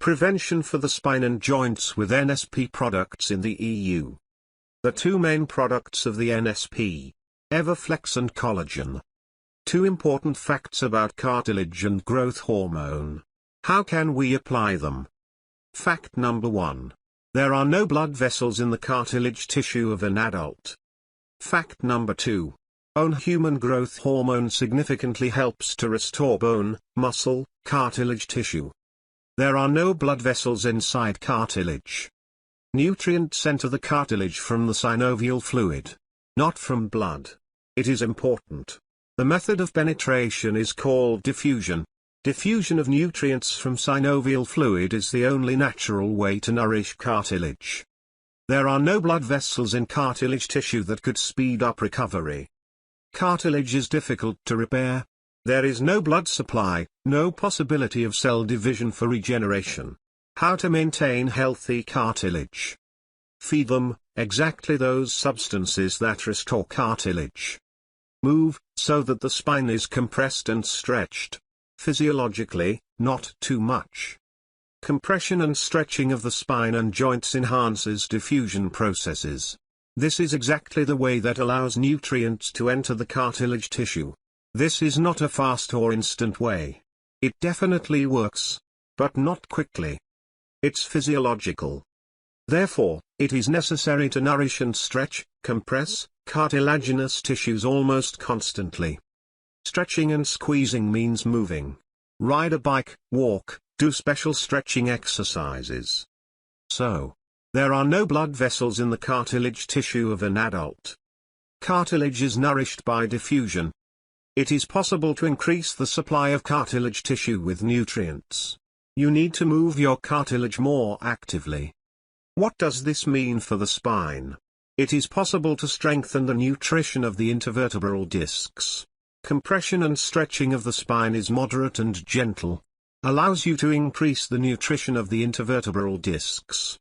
Prevention for the spine and joints with NSP products in the EU. The two main products of the NSP, Everflex and collagen. Two important facts about cartilage and growth hormone. How can we apply them? Fact number 1. There are no blood vessels in the cartilage tissue of an adult. Fact number 2. Human growth hormone significantly helps to restore bone, muscle, cartilage tissue. There are no blood vessels inside cartilage. Nutrients enter the cartilage from the synovial fluid, not from blood. It is important. The method of penetration is called diffusion. Diffusion of nutrients from synovial fluid is the only natural way to nourish cartilage. There are no blood vessels in cartilage tissue that could speed up recovery. Cartilage is difficult to repair. There is no blood supply, no possibility of cell division for regeneration. How to maintain healthy cartilage? Feed them, exactly those substances that restore cartilage. Move, so that the spine is compressed and stretched. Physiologically, not too much. Compression and stretching of the spine and joints enhances diffusion processes. This is exactly the way that allows nutrients to enter the cartilage tissue. This is not a fast or instant way. It definitely works, but not quickly. It's physiological. Therefore, it is necessary to nourish and stretch, compress, cartilaginous tissues almost constantly. Stretching and squeezing means moving. Ride a bike, walk, do special stretching exercises. So, there are no blood vessels in the cartilage tissue of an adult. Cartilage is nourished by diffusion. It is possible to increase the supply of cartilage tissue with nutrients. You need to move your cartilage more actively. What does this mean for the spine? It is possible to strengthen the nutrition of the intervertebral discs. Compression and stretching of the spine is moderate and gentle. Allows you to increase the nutrition of the intervertebral discs.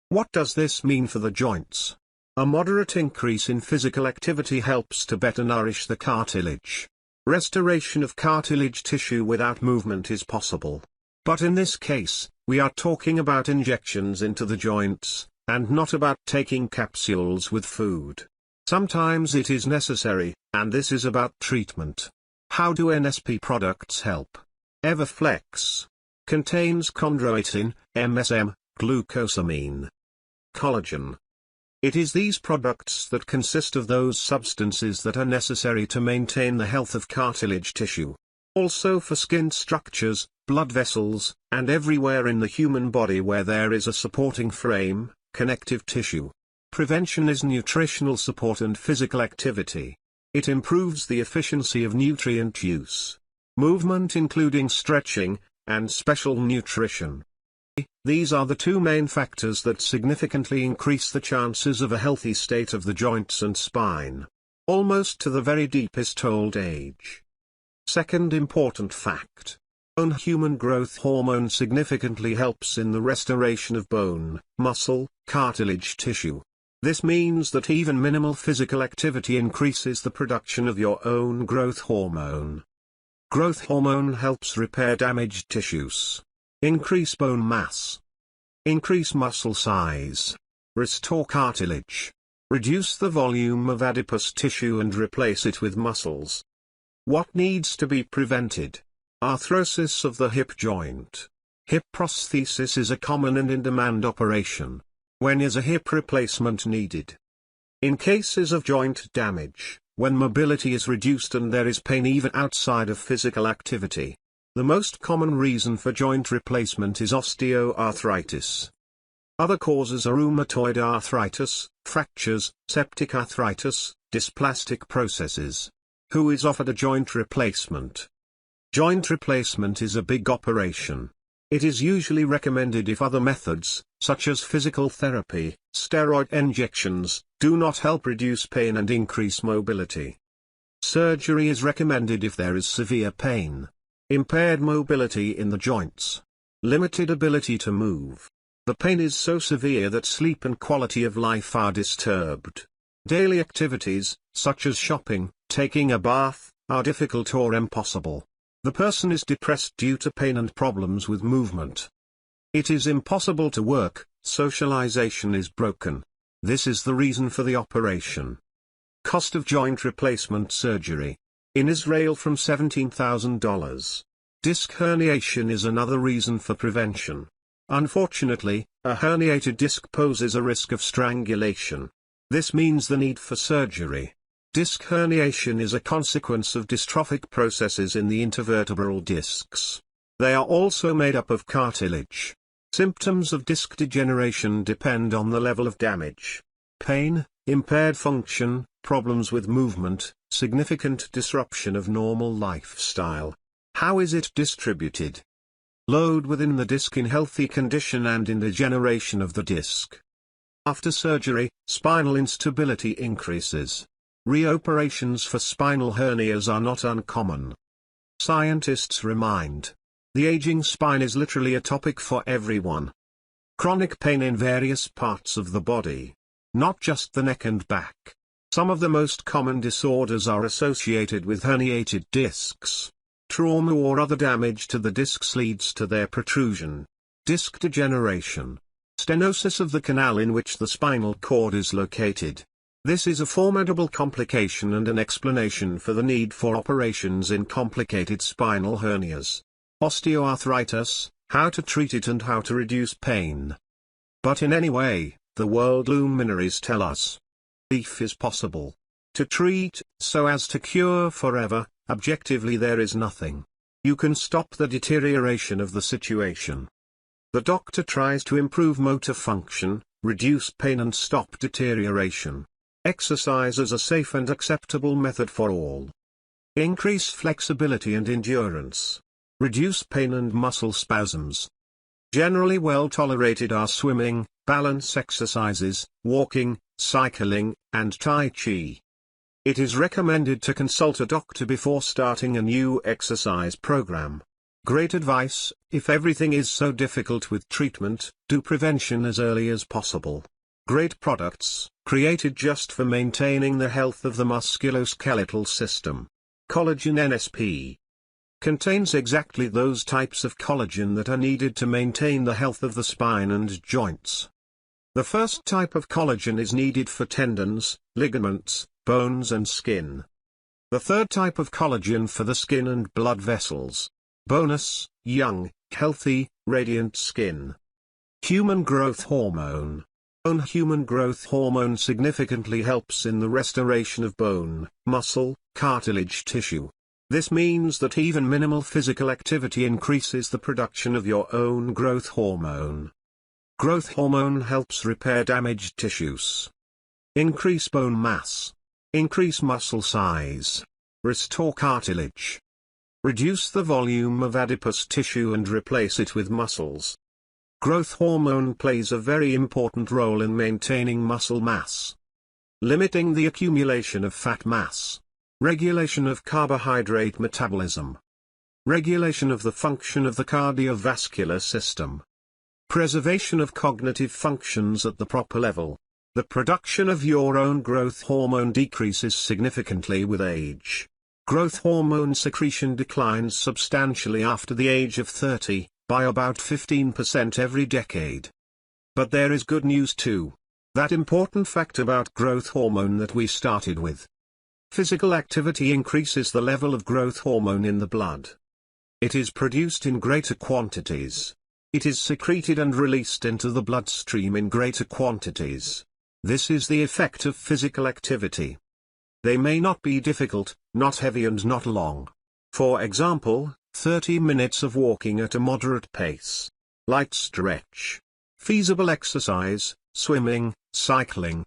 What does this mean for the joints? A moderate increase in physical activity helps to better nourish the cartilage. Restoration of cartilage tissue without movement is possible. But in this case, we are talking about injections into the joints, and not about taking capsules with food. Sometimes it is necessary, and this is about treatment. How do NSP products help? Everflex contains chondroitin, MSM, glucosamine, collagen. It is these products that consist of those substances that are necessary to maintain the health of cartilage tissue. Also for skin structures, blood vessels, and everywhere in the human body where there is a supporting frame, connective tissue. Prevention is nutritional support and physical activity. It improves the efficiency of nutrient use. Movement including stretching, and special nutrition. These are the two main factors that significantly increase the chances of a healthy state of the joints and spine. Almost to the very deepest old age. Second important fact. Human growth hormone significantly helps in the restoration of bone, muscle, cartilage tissue. This means that even minimal physical activity increases the production of your own growth hormone. Growth hormone helps repair damaged tissues. Increase bone mass. Increase muscle size. Restore cartilage. Reduce the volume of adipose tissue and replace it with muscles. What needs to be prevented? Arthrosis of the hip joint. Hip prosthesis is a common and in-demand operation. When is a hip replacement needed? In cases of joint damage, when mobility is reduced and there is pain even outside of physical activity. The most common reason for joint replacement is osteoarthritis. Other causes are rheumatoid arthritis, fractures, septic arthritis, dysplastic processes. Who is offered a joint replacement? Joint replacement is a big operation. It is usually recommended if other methods, such as physical therapy, steroid injections, do not help reduce pain and increase mobility. Surgery is recommended if there is severe pain. Impaired mobility in the joints. Limited ability to move. The pain is so severe that sleep and quality of life are disturbed. Daily activities, such as shopping, taking a bath, are difficult or impossible. The person is depressed due to pain and problems with movement. It is impossible to work, socialization is broken. This is the reason for the operation. Cost of joint replacement surgery. In Israel from $17,000. Disc herniation is another reason for prevention. Unfortunately, a herniated disc poses a risk of strangulation. This means the need for surgery. Disc herniation is a consequence of dystrophic processes in the intervertebral discs. They are also made up of cartilage. Symptoms of disc degeneration depend on the level of damage. Pain, impaired function, problems with movement, significant disruption of normal lifestyle. How is it distributed? Load within the disc in healthy condition and in degeneration of the disc. After surgery, spinal instability increases. Reoperations for spinal hernias are not uncommon. Scientists remind. The aging spine is literally a topic for everyone. Chronic pain in various parts of the body. Not just the neck and back. Some of the most common disorders are associated with herniated discs. Trauma or other damage to the discs leads to their protrusion. Disc degeneration. Stenosis of the canal in which the spinal cord is located. This is a formidable complication and an explanation for the need for operations in complicated spinal hernias. Osteoarthritis, how to treat it and how to reduce pain. But in any way, the world luminaries tell us. Relief is possible. To treat, so as to cure forever, objectively there is nothing. You can stop the deterioration of the situation. The doctor tries to improve motor function, reduce pain and stop deterioration. Exercise is a safe and acceptable method for all. Increase flexibility and endurance. Reduce pain and muscle spasms. Generally well tolerated are swimming, balance exercises, walking, cycling, and Tai Chi. It is recommended to consult a doctor before starting a new exercise program. Great advice: if everything is so difficult with treatment, do prevention as early as possible. Great products, created just for maintaining the health of the musculoskeletal system. Collagen NSP. Contains exactly those types of collagen that are needed to maintain the health of the spine and joints. The first type of collagen is needed for tendons, ligaments, bones and skin. The third type of collagen for the skin and blood vessels. Bonus, young, healthy, radiant skin. Human growth hormone. Human growth hormone significantly helps in the restoration of bone, muscle, cartilage tissue. This means that even minimal physical activity increases the production of your own growth hormone. Growth hormone helps repair damaged tissues. Increase bone mass. Increase muscle size. Restore cartilage. Reduce the volume of adipose tissue and replace it with muscles. Growth hormone plays a very important role in maintaining muscle mass. Limiting the accumulation of fat mass. Regulation of carbohydrate metabolism. Regulation of the function of the cardiovascular system. Preservation of cognitive functions at the proper level. The production of your own growth hormone decreases significantly with age. Growth hormone secretion declines substantially after the age of 30, by about 15% every decade. But there is good news too. That important fact about growth hormone that we started with. Physical activity increases the level of growth hormone in the blood. It is produced in greater quantities. It is secreted and released into the bloodstream in greater quantities. This is the effect of physical activity. They may not be difficult, not heavy and not long. For example, 30 minutes of walking at a moderate pace. Light stretch. Feasible exercise, swimming, cycling.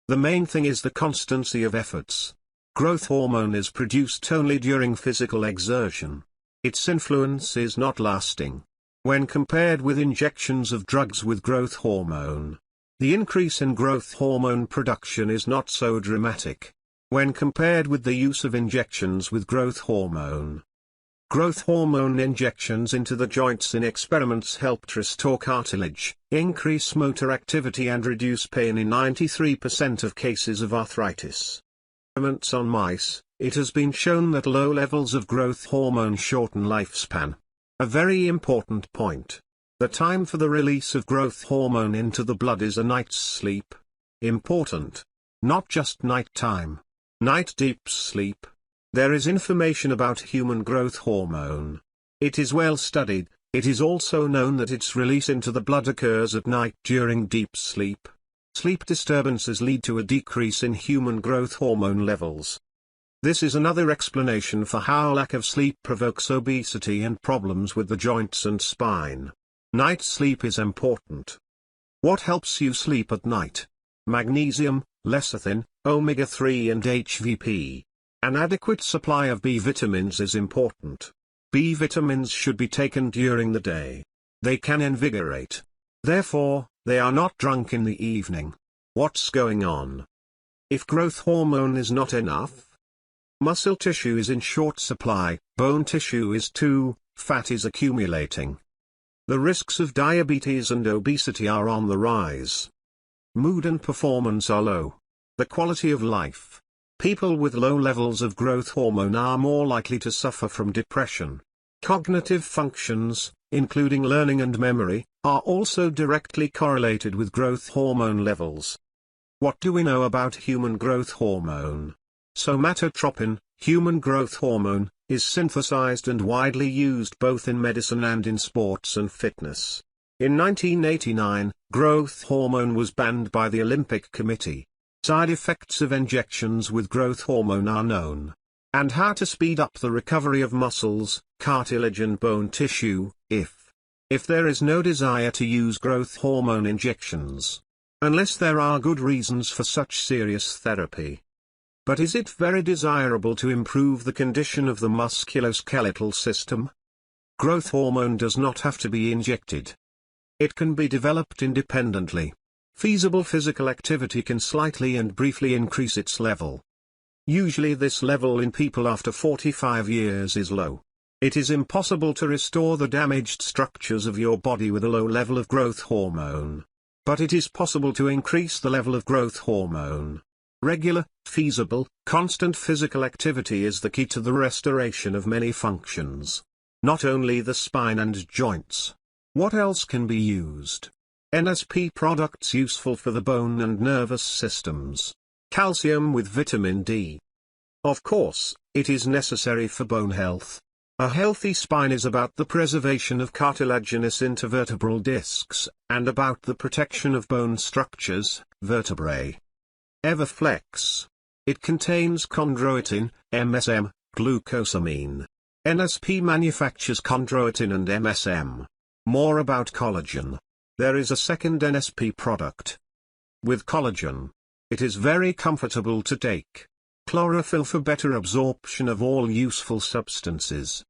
The main thing is the constancy of efforts. Growth hormone is produced only during physical exertion. Its influence is not lasting. When compared with injections of drugs with growth hormone, the increase in growth hormone production is not so dramatic. When compared with the use of injections with growth hormone. Growth hormone injections into the joints in experiments helped restore cartilage, increase motor activity and reduce pain in 93% of cases of arthritis. Experiments on mice, it has been shown that low levels of growth hormone shorten lifespan. A very important point. The time for the release of growth hormone into the blood is a night's sleep. Important. Not just night time. Night deep sleep. There is information about human growth hormone. It is well studied. It is also known that its release into the blood occurs at night during deep sleep. Sleep disturbances lead to a decrease in human growth hormone levels. This is another explanation for how lack of sleep provokes obesity and problems with the joints and spine. Night sleep is important. What helps you sleep at night? Magnesium, lecithin, omega-3 and HVP. An adequate supply of B vitamins is important. B vitamins should be taken during the day. They can invigorate. Therefore, they are not drunk in the evening. What's going on? If growth hormone is not enough, muscle tissue is in short supply, bone tissue is too, fat is accumulating. The risks of diabetes and obesity are on the rise. Mood and performance are low. The quality of life. People with low levels of growth hormone are more likely to suffer from depression. Cognitive functions, including learning and memory, are also directly correlated with growth hormone levels. What do we know about human growth hormone? Somatotropin, human growth hormone, is synthesized and widely used both in medicine and in sports and fitness. In 1989, growth hormone was banned by the Olympic Committee. Side effects of injections with growth hormone are known. And how to speed up the recovery of muscles, cartilage and bone tissue, if there is no desire to use growth hormone injections. Unless there are good reasons for such serious therapy. But is it very desirable to improve the condition of the musculoskeletal system? Growth hormone does not have to be injected. It can be developed independently. Feasible physical activity can slightly and briefly increase its level. Usually this level in people after 45 years is low. It is impossible to restore the damaged structures of your body with a low level of growth hormone. But it is possible to increase the level of growth hormone. Regular, feasible, constant physical activity is the key to the restoration of many functions. Not only the spine and joints. What else can be used? NSP products useful for the bone and nervous systems. Calcium with vitamin D. Of course, it is necessary for bone health. A healthy spine is about the preservation of cartilaginous intervertebral discs, and about the protection of bone structures, vertebrae. Everflex. It contains chondroitin, MSM, glucosamine. NSP manufactures chondroitin and MSM. More about collagen. There is a second NSP product. With collagen. It is very comfortable to take. Chlorophyll for better absorption of all useful substances.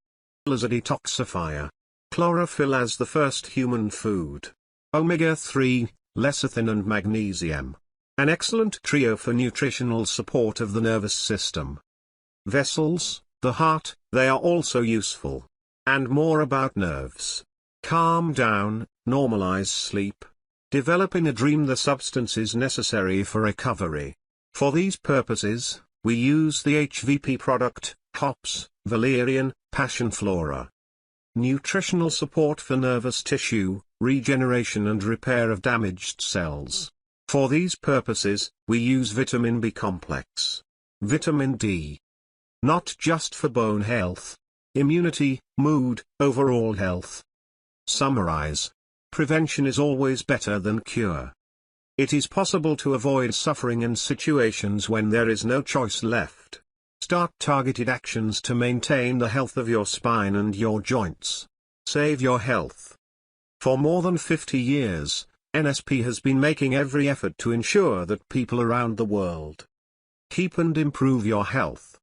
As a detoxifier. Chlorophyll as the first human food. Omega-3, lecithin and magnesium. An excellent trio for nutritional support of the nervous system. Vessels, the heart, they are also useful. And more about nerves. Calm down, normalize sleep. Develop in a dream the substances necessary for recovery. For these purposes, we use the HVP product, hops, valerian, passionflora. Nutritional support for nervous tissue, regeneration and repair of damaged cells. For these purposes, we use vitamin B complex. Vitamin D. Not just for bone health. Immunity, mood, overall health. Summarize. Prevention is always better than cure. It is possible to avoid suffering in situations when there is no choice left. Start targeted actions to maintain the health of your spine and your joints. Save your health. For more than 50 years, NSP has been making every effort to ensure that people around the world keep and improve your health.